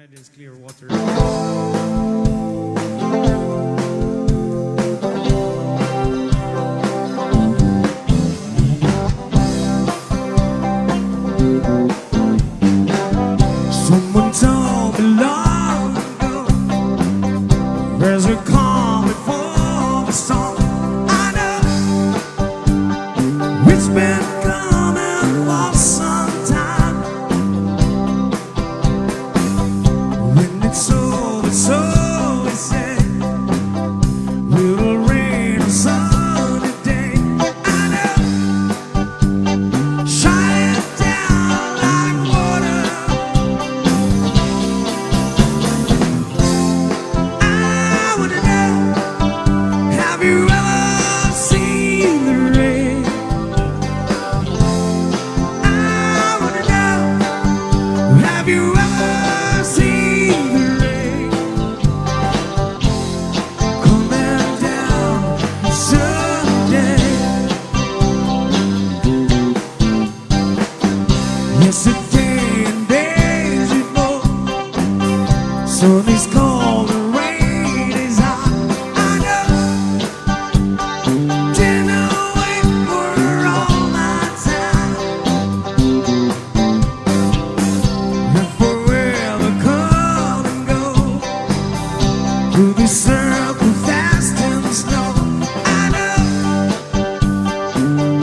head is clear water. Someone told me long ago there's a calm before the storm. I know it's been coming for some time. When it's over, so they say, it'll rain on sunny day. I know, shine it down like water. I wanna know, have you ever seen the rain? I wanna know, have you ever seen the rain coming down someday? Yesterday and days before, so these cold and rainy is hot. I know, didn't wait for all my time. And forever come and go through this circle fast in the snow. I know,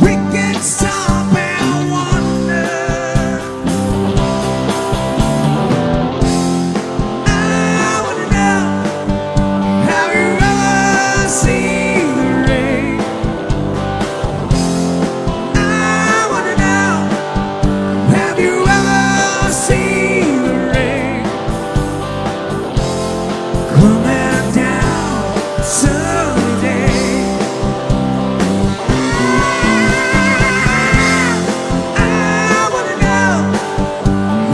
we can stop and wonder. I wanna know, have you ever seen the rain? I wanna know, have you ever seen the rain coming down someday? I wanna know,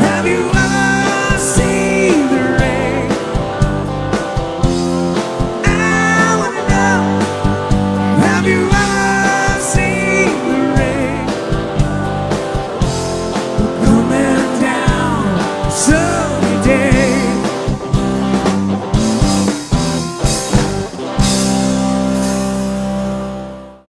have you ever seen the rain? I wanna know, have you ever seen the rain coming down someday?